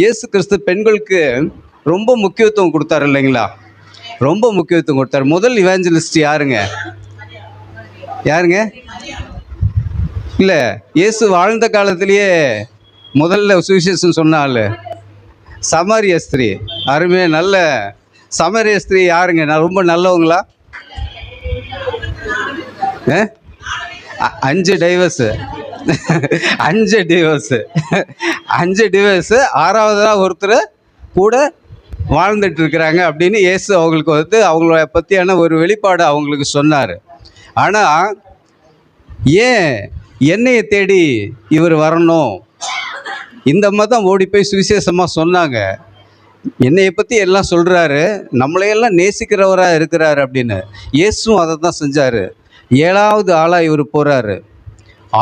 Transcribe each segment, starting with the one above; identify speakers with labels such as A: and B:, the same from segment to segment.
A: இயேசு கிறிஸ்து பெண்களுக்கு ரொம்ப முக்கியத்துவம் கொடுத்தாரு இல்லைங்களா? ரொம்ப முக்கியத்துவம் கொடுத்தாரு. முதல் இவாஞ்சலிஸ்ட் யாருங்க? இல்லை, இயேசு வாழ்ந்த காலத்திலேயே முதல்ல சுவிசேஷம் சொன்னால சமாரிய ஸ்திரீ. அருமையாக நல்ல சமாரிய ஸ்திரீ யாருங்க? நான் ரொம்ப நல்லவங்களா? 5 டைவர்ஸு 5 டிவைஸு 6வதாக ஒருத்தர் கூட வாழ்ந்துட்டு இருக்கிறாங்க அப்படின்னு இயேசு அவங்களுக்கு அவங்கள பற்றியான ஒரு வெளிப்பாடு அவங்களுக்கு சொன்னார். ஆனால் ஏன் என்னையை தேடி இவர் வரணும்? இந்த மாதிரி தான் ஓடி போய் சுவிசேஷமாக சொன்னாங்க. என்னையை பற்றி எல்லாம் சொல்கிறாரு, நம்மளையெல்லாம் நேசிக்கிறவராக இருக்கிறாரு அப்படின்னு. இயேசுவும் அதை தான் செஞ்சார். 7வது ஆளாக இவர் போகிறாரு.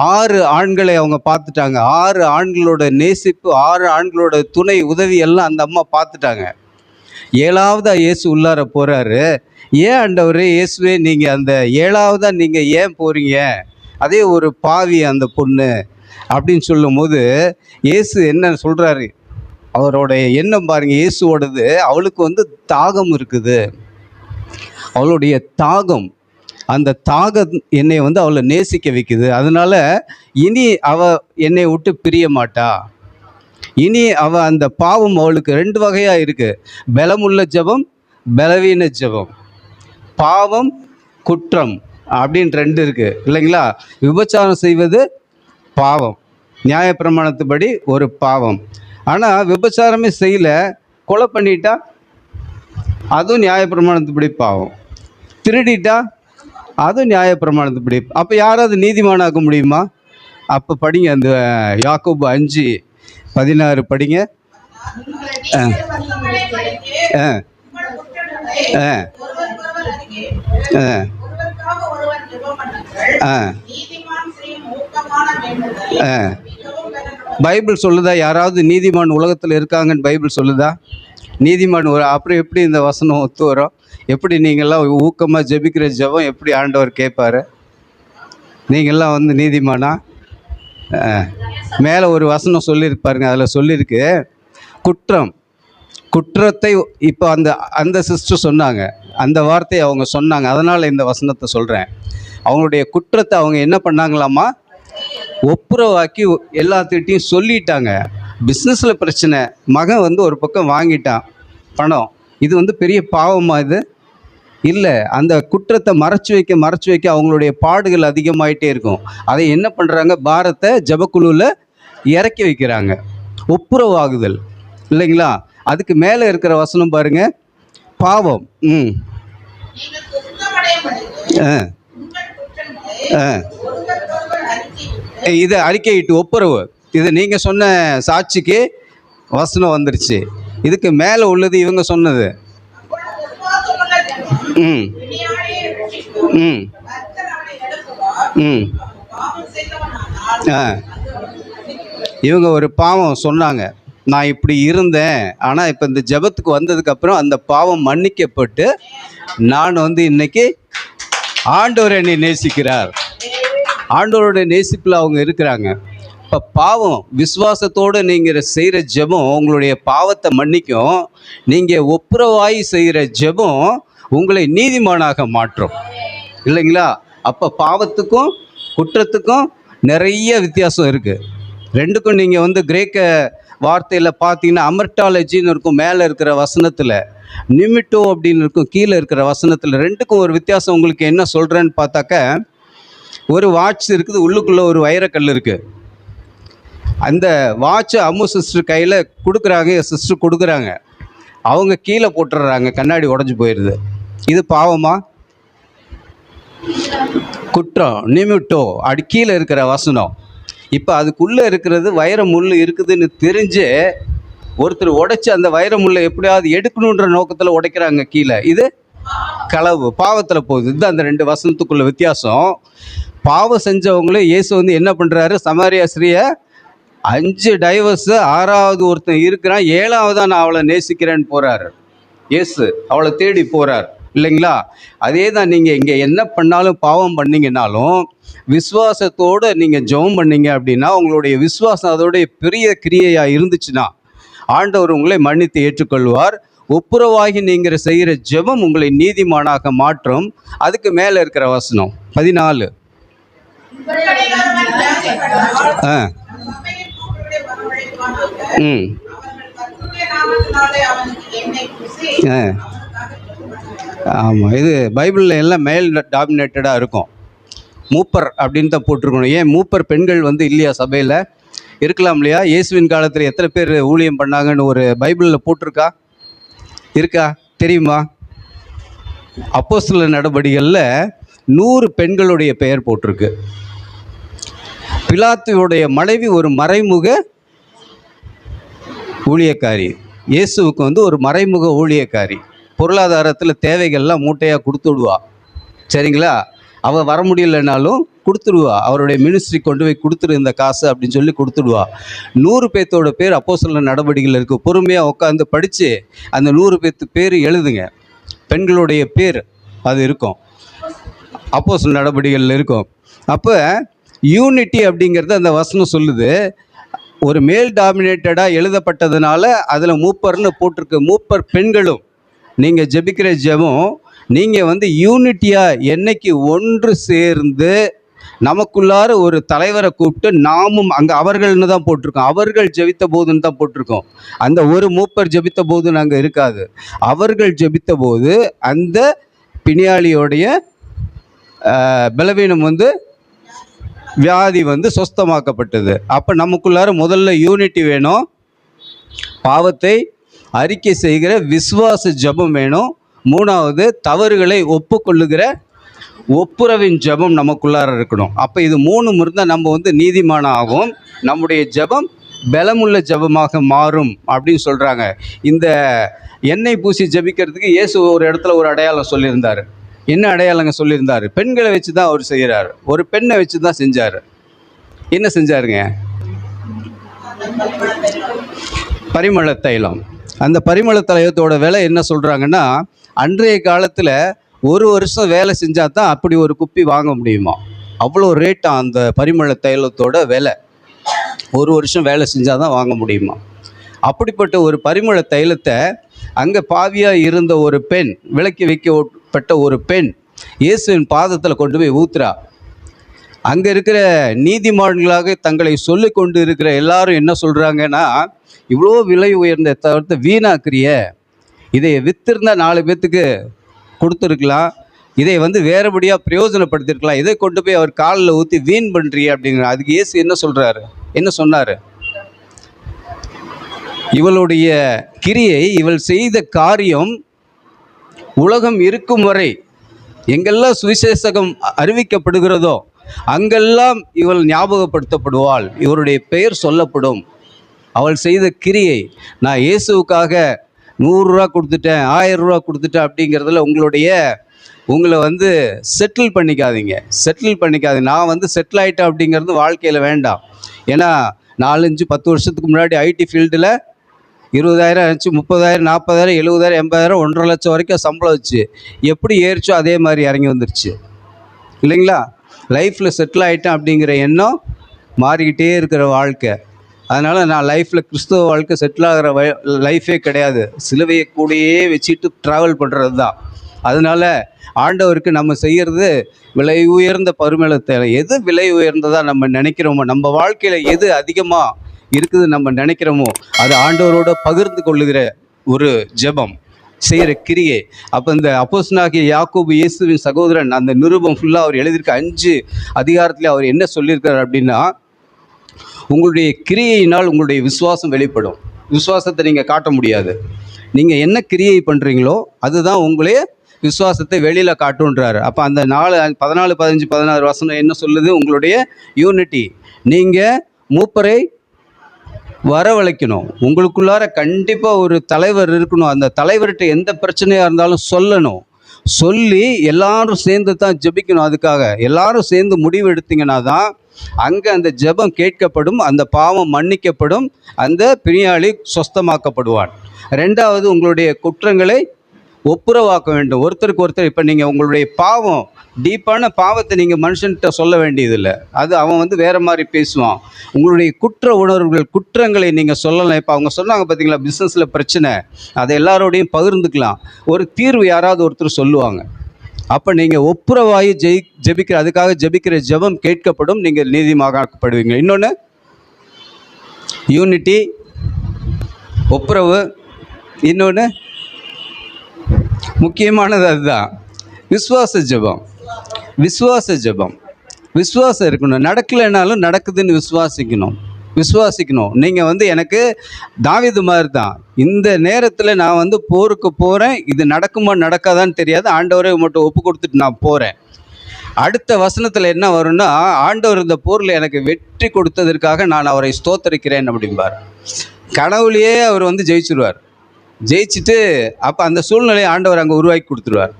A: 6 ஆண்களை அவங்க பார்த்துட்டாங்க. 6 ஆண்களோட நேசிப்பு, 6 ஆண்களோட துணை உதவி எல்லாம் அந்த அம்மா பார்த்துட்டாங்க. 7வதா இயேசு உள்ளார போகிறாரு. ஏன் ஆண்டவரே, இயேசுவே, நீங்கள் அந்த 7வதா நீங்கள் ஏன் போகிறீங்க? அதே ஒரு பாவி அந்த பொண்ணு அப்படின்னு சொல்லும் போது இயேசு என்ன சொல்கிறாரு? அவருடைய எண்ணம் பாருங்கள், இயேசுவோடது. அவளுக்கு தாகம் இருக்குது. அவளுடைய தாகம், அந்த தாகம் என்னை அவளை நேசிக்க வைக்குது. அதனால் இனி அவள் என்னை விட்டு பிரிய மாட்டா. இனி அவள் அந்த பாவம் அவளுக்கு 2 வகையாக இருக்குது. பலமுள்ள ஜெபம், பலவீன ஜெபம். பாவம், குற்றம் அப்படின்னு 2 இருக்குது இல்லைங்களா? விபச்சாரம் செய்வது பாவம், நியாயப்பிரமாணத்துப்படி ஒரு பாவம். ஆனால் விபச்சாரமே செய்யலை, கொலை பண்ணிட்டா அதுவும் நியாயப்பிரமாணத்துப்படி பாவம். திருடிட்டா அதுவும் நியாயப்பிரமாணத்துப்படி. அப்போ யாராவது நீதிமானாக்க முடியுமா? அப்போ படிங்க, அந்த யாக்கோபு 5:16 படிங்க. பைபிள் சொல்லுதா யாராவது நீதிமான் உலகத்தில் இருக்காங்கன்னு பைபிள் சொல்லுதா? நீதிமான் அப்புறம் எப்படி இந்த வசனம் ஒத்து வரும்? எப்படி நீங்கள்லாம் ஊக்கமாக ஜெபிக்கிற ஜெபம் எப்படி ஆண்டவர் கேட்பார்? நீங்கள்லாம் நீதிமானா? மேலே ஒரு வசனம் சொல்லியிருப்பாருங்க, அதில் சொல்லியிருக்கு குற்றத்தை. இப்போ அந்த சிஸ்டர் சொன்னாங்க, அந்த வார்த்தையை அவங்க சொன்னாங்க. அதனால் இந்த வசனத்தை சொல்கிறேன். அவங்களுடைய குற்றத்தை அவங்க என்ன பண்ணாங்களாமா? ஒப்புரவாக்கி எல்லாத்திட்டையும் சொல்லிட்டாங்க. பிஸ்னஸில் பிரச்சனை, மகன் ஒரு பக்கம் வாங்கிட்டான் பணம். இது பெரிய பாவமா? இது இல்லை. அந்த குற்றத்தை மறைச்சி வைக்க அவங்களுடைய பாடுகள் அதிகமாயிட்டே இருக்கும். அதை என்ன பண்ணுறாங்க? பாரத்தை ஜெபக்குழுவில் இறக்கி வைக்கிறாங்க. ஒப்புரவாகுதல் இல்லைங்களா? அதுக்கு மேலே இருக்கிற வசனம் பாருங்க, பாவம். இது அறிக்கையிட்டு ஒப்புரவு. இது நீங்கள் சொன்ன சாட்சிக்கு வசனம் வந்துருச்சு. இதுக்கு மேலே உள்ளது இவங்க சொன்னது. இவங்க ஒரு பாவம் சொன்னாங்க, நான் இப்படி இருந்தேன், ஆனால் இப்போ இந்த ஜெபத்துக்கு வந்ததுக்கப்புறம் அந்த பாவம் மன்னிக்கப்பட்டு நான் இன்னைக்கு ஆண்டவர் என்னை நேசிக்கிறார். ஆண்டவருடைய நேசிப்பில் அவங்க இருக்கிறாங்க. இப்போ பாவம் விசுவாசத்தோடு நீங்கள் செய்கிற ஜெபம் உங்களுடைய பாவத்தை மன்னிக்கும். நீங்கள் ஒப்புரவாய் செய்கிற ஜெபம் உங்களை நீதிமானாக மாற்றும் இல்லைங்களா? அப்போ பாவத்துக்கும் குற்றத்துக்கும் நிறைய வித்தியாசம் இருக்குது. 2க்கும் நீங்கள் கிரேக்க வார்த்தையில் பார்த்தீங்கன்னா அமர்டாலஜின்னு இருக்கும் மேலே இருக்கிற வசனத்தில், நிமிட்டோ அப்படின்னு இருக்கும் கீழே இருக்கிற வசனத்தில். 2க்கும் ஒரு வித்தியாசம் உங்களுக்கு என்ன சொல்கிறேன்னு பார்த்தாக்க, ஒரு வாட்ச் இருக்குது, உள்ளுக்குள்ளே ஒரு வைரக்கல் இருக்குது. அந்த வாட்சை அம்மு சிஸ்டர் கையில் கொடுக்குறாங்க, சிஸ்டர் கொடுக்குறாங்க, அவங்க கீழே போட்டுடுறாங்க, கண்ணாடி உடஞ்சி போயிடுது. இது பாவமா? குற்றம். நிமிட்டோ அடி கீழே இருக்கிற வசனம். இப்போ அதுக்குள்ளே இருக்கிறது வைர முள் இருக்குதுன்னு தெரிஞ்சு ஒருத்தர் உடைச்சி அந்த வைர முள்ளை எப்படியாவது எடுக்கணுன்ற நோக்கத்தில் உடைக்கிறாங்க கீழே. இது களவு, பாவத்தில் போகுது. இதுதான் அந்த 2 வசனத்துக்குள்ள வித்தியாசம். பாவம் செஞ்சவங்களே இயேசு என்ன பண்ணுறாரு? சமாரியா ஸ்திரீயை 5 டைவர்ஸு, 6வது ஒருத்தன் இருக்கிறான், 7வதா நான் அவளை நேசிக்கிறேன்னு போகிறாரு இயேசு. அவளை தேடி போகிறார் இல்லைங்களா? அதே தான் நீங்கள் இங்கே என்ன பண்ணாலும், பாவம் பண்ணிங்கனாலும் விசுவாசத்தோடு நீங்கள் ஜெபம் பண்ணீங்க அப்படின்னா, உங்களுடைய விசுவாசம் அதோடைய பெரிய கிரியையாக இருந்துச்சுன்னா, ஆண்டவர் உங்களை மன்னித்து ஏற்றுக்கொள்வார். ஒப்புரவாகி நீங்கள் செய்கிற ஜெபம் உங்களை நீதிமானாக மாற்றும். அதுக்கு மேலே இருக்கிற வசனம் 14. ஆமாம், இது பைபிளில் எல்லாம் மேல் டாமினேட்டடாக இருக்கும். மூப்பர் அப்படின்னு தான் போட்டிருக்கணும். ஏன் மூப்பர் பெண்கள் இல்லையா சபையில்? இருக்கலாம் இல்லையா? இயேசுவின் காலத்தில் எத்தனை பேர் ஊழியம் பண்ணாங்கன்னு ஒரு பைபிளில் போட்டிருக்கா? இருக்கா? தெரியுமா? அப்போஸ்தலர் நடபடிகளில் 100 பெண்களுடைய பெயர் போட்டிருக்கு. பிலாத்துவுடைய மனைவி ஒரு மறைமுக ஊழியக்காரி. இயேசுவுக்கு ஒரு மறைமுக ஊழியக்காரி. பொருளாதாரத்தில் தேவைகள்லாம் மூட்டையாக கொடுத்து விடுவா. சரிங்களா? அவள் வர முடியலைன்னாலும் கொடுத்துடுவா. அவருடைய மினிஸ்ட்ரி கொண்டு போய் கொடுத்துரு இந்த காசு அப்படின்னு சொல்லி கொடுத்துடுவா. 100 பேர்த்தோட பேர் அப்போஸ்தலர் நடவடிக்கைகள் இருக்குது. பொறுமையாக உட்காந்து படித்து அந்த 100 பேர்த்து பேர் எழுதுங்க. பெண்களுடைய பேர் அது இருக்கும், அப்போஸ்தலர் நடவடிக்கைகள் இருக்கும். அப்போ யூனிட்டி அப்படிங்கிறது அந்த வசனம் சொல்லுது. ஒரு மேல் டாமினேட்டடாக எழுதப்பட்டதுனால அதில் மூப்பர்னு போட்டிருக்கு. மூப்பர் பெண்களும் நீங்கள் ஜெபிக்கிற ஜெபம் நீங்கள் யூனிட்டியாக என்னைக்கு ஒன்று சேர்ந்து நமக்குள்ளார ஒரு தலைவரை கூப்பிட்டு நாமும் அங்கே அவர்கள்னு தான் போட்டிருக்கோம். அவர்கள் ஜெபித்த போதுன்னு தான் போட்டிருக்கோம். அந்த ஒரு மூப்பர் ஜெபித்த போதுன்னு அங்கே இருக்காது. அவர்கள் ஜெபித்த போது அந்த பிணியாளியோடைய பலவீனம் வியாதி சொஸ்தமாக்கப்பட்டது. அப்போ நமக்குள்ளார முதல்ல யூனிட்டி வேணும், பாவத்தை அறிக்கை செய்கிற விசுவாச ஜெபம் வேணும், 3வது தவறுகளை ஒப்புக்கொள்ளுகிற ஒப்புரவின் ஜெபம் நமக்குள்ளார இருக்கணும். அப்போ இது 3 இருந்தால் நம்ம நீதிமான ஆகும், நம்முடைய ஜெபம் பலமுள்ள ஜெபமாக மாறும் அப்படின்னு சொல்கிறாங்க. இந்த எண்ணெய் பூசி ஜெபிக்கிறதுக்கு இயேசு ஒரு இடத்துல ஒரு அடையாளம் சொல்லியிருந்தார். என்ன அடையாளங்க சொல்லியிருந்தார்? பெண்களை வச்சு தான் அவர் செய்கிறார். ஒரு பெண்ணை வச்சு தான் செஞ்சார். என்ன செஞ்சாருங்க? பரிமள தைலம். அந்த பரிமள தைலத்தோட விலை என்ன சொல்கிறாங்கன்னா, அன்றைய காலத்தில் 1 வருஷம் வேலை செஞ்சால் தான் அப்படி ஒரு குப்பி வாங்க முடியுமா. அவ்வளோ ரேட்டாக அந்த பரிமள தைலத்தோட விலை. 1 வருஷம் வேலை செஞ்சால் தான் வாங்க முடியுமா. அப்படிப்பட்ட ஒரு பரிமள தைலத்தை அங்கே பாவியாக இருந்த ஒரு பெண், விலக்கி வைக்கப்பட்ட ஒரு பெண் இயேசுவின் பாதத்தில் கொண்டு போய் ஊத்துறா. அங்கே இருக்கிற நீதிமான்களாக தங்களை சொல்லி கொண்டு இருக்கிற எல்லாரும் என்ன சொல்கிறாங்கன்னா, இவ்வளோ விலை உயர்ந்த தவிர்த்து வீணாக்குறிய, இதை விற்றுருந்தா 4 பேர்த்துக்கு கொடுத்துருக்கலாம், இதை வேறுபடியாக பிரயோஜனப்படுத்திருக்கலாம், இதை கொண்டு போய் அவர் காலில் ஊற்றி வீண் பண்ணுறிய அப்படிங்கிற. அதுக்கு இயேசு என்ன சொல்கிறாரு? என்ன சொன்னார்? இவளுடைய கிரியை, இவள் செய்த காரியம் உலகம் இருக்கும் வரை எங்கெல்லாம் சுவிசேஷகம் அறிவிக்கப்படுகிறதோ அங்கெல்லாம் இவள் ஞாபகப்படுத்தப்படுவாள், இவருடைய பெயர் சொல்லப்படும். அவள் செய்த கிரியை, நான் இயேசுவுக்காக 100 ரூபா கொடுத்துட்டேன், 1000 ரூபா கொடுத்துட்டேன் அப்படிங்கிறதுல உங்களை செட்டில் பண்ணிக்காதீங்க. நான் செட்டில் ஆகிட்டேன் அப்படிங்கிறது வாழ்க்கையில் வேண்டாம். ஏன்னா 4, 5, 10 வருஷத்துக்கு முன்னாடி ஐடி ஃபீல்டில் 20,000 இருந்துச்சு, 30,000, 40,000, 70,000, 80,000, 1,50,000 லட்சம் வரைக்கும் சம்பளம் வச்சு எப்படி ஏறிச்சோ அதே மாதிரி இறங்கி வந்துருச்சு இல்லைங்களா? லைஃப்பில் செட்டில் ஆகிட்டேன் அப்படிங்கிற எண்ணம் மாறிக்கிட்டே இருக்கிற வாழ்க்கை. அதனால் நான் லைஃப்பில் கிறிஸ்துவ வாழ்க்கை செட்டில் ஆகிற லைஃபே கிடையாது. சிலுவையை கூடயே வச்சுட்டு ட்ராவல் பண்ணுறது தான். அதனால் ஆண்டவருக்கு நம்ம செய்கிறது விலை உயர்ந்த பரிமளத்தை, எது விலை உயர்ந்ததாக நம்ம நினைக்கிறோமோ, நம்ம வாழ்க்கையில் எது அதிகமாக இருக்குது நம்ம நினைக்கிறோமோ அது ஆண்டவரோட பகிர்ந்து கொள்ளுகிற ஒரு ஜெபம், செய்கிற கிரியை. அப்போ இந்த அப்போஸ்தலனாகிய யாக்கோபு, இயேசுவின் சகோதரன், அந்த நிருபம் ஃபுல்லாக அவர் எழுதியிருக்க 5 அதிகாரத்தில் அவர் என்ன சொல்லியிருக்கார் அப்படின்னா, உங்களுடைய கிரியையினால் உங்களுடைய விசுவாசம் வெளிப்படும். விசுவாசத்தை நீங்கள் காட்ட முடியாது. நீங்கள் என்ன கிரியை பண்ணுறீங்களோ அதுதான் உங்களே விசுவாசத்தை வெளியில் காட்டுன்றாரு. அப்போ அந்த 14, 15, 16 வசனம் என்ன சொல்லுது? உங்களுடைய யூனிட்டி. நீங்கள் மூப்பரை வரவழைக்கணும். உங்களுக்குள்ளார கண்டிப்பாக ஒரு தலைவர் இருக்கணும். அந்த தலைவர்கிட்ட எந்த பிரச்சனையாக இருந்தாலும் சொல்லணும். சொல்லி எல்லாரும் சேர்ந்து தான் ஜெபிக்கணும். அதுக்காக எல்லாரும் சேர்ந்து முடிவு எடுத்தீங்கன்னா தான் அங்கே அந்த ஜெபம் கேட்கப்படும், அந்த பாவம் மன்னிக்கப்படும், அந்த பிணியாளி சொஸ்தமாக்கப்படுவான். 2வது, உங்களுடைய குற்றங்களை ஒப்புரவாக்க வேண்டும். ஒருத்தருக்கு ஒருத்தர். இப்போ நீங்கள் உங்களுடைய பாவம், டீப்பான பாவத்தை நீங்கள் மனுஷன்கிட்ட சொல்ல வேண்டியதில்லை. அது அவன் வந்து வேறு மாதிரி பேசுவான். உங்களுடைய குற்ற உணர்வுகள், குற்றங்களை நீங்கள் சொல்லலாம். இப்போ அவங்க சொன்னாங்க பார்த்தீங்களா, பிஸ்னஸில் பிரச்சனை, அதை எல்லாரோடையும் பகிர்ந்துக்கலாம். ஒரு தீர்வு யாராவது ஒருத்தர் சொல்லுவாங்க. அப்போ நீங்கள் ஒப்புரவாகி ஜெபிக்கிற, அதுக்காக ஜெபிக்கிற ஜெபம் கேட்கப்படும், நீங்கள் நீதிமாக்கப்படுவீங்க. இன்னொன்று யூனிட்டி, ஒப்புரவு. இன்னொன்று முக்கியமானது அதுதான், விசுவாச ஜெபம். விசுவாச ஜெபம், விசுவாசம் இருக்கணும். நடக்கலைனாலும் நடக்குதுன்னு விசுவாசிக்கணும். நீங்கள் வந்து எனக்கு தாவீது மாதிரி தான், இந்த நேரத்தில் நான் வந்து போருக்கு போகிறேன், இது நடக்குமா நடக்காதான்னு தெரியாது, ஆண்டவரை மட்டும் ஒப்பு கொடுத்துட்டு நான் போகிறேன். அடுத்த வசனத்தில் என்ன வரும்னா, ஆண்டவர் இந்த போரில் எனக்கு வெற்றி கொடுத்ததற்காக நான் அவரை ஸ்தோத்தரிக்கிறேன் அப்படிம்பார். கனவுலேயே அவர் வந்து ஜெயிச்சிருவார். ஜெயிச்சுட்டு அப்போ அந்த சூழ்நிலையை ஆண்டவர் அங்கே உருவாக்கி கொடுத்துருவார்.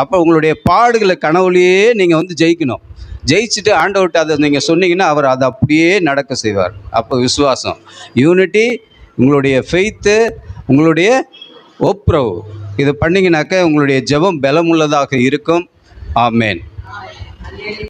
A: அப்போ உங்களுடைய பாடுகளை கனவுலேயே நீங்கள் வந்து ஜெயிக்கணும். ஜெயிச்சுட்டு ஆண்டவர்கிட்ட அதை நீங்கள் சொன்னீங்கன்னா அவர் அதை அப்படியே நடக்க செய்வார். அப்போ விசுவாசம், யூனிட்டி, உங்களுடைய ஃபெய்த்து, உங்களுடைய ஒப்புரவு, இதை பண்ணிங்கனாக்க உங்களுடைய ஜெபம் பலமுள்ளதாக இருக்கும். ஆமேன்.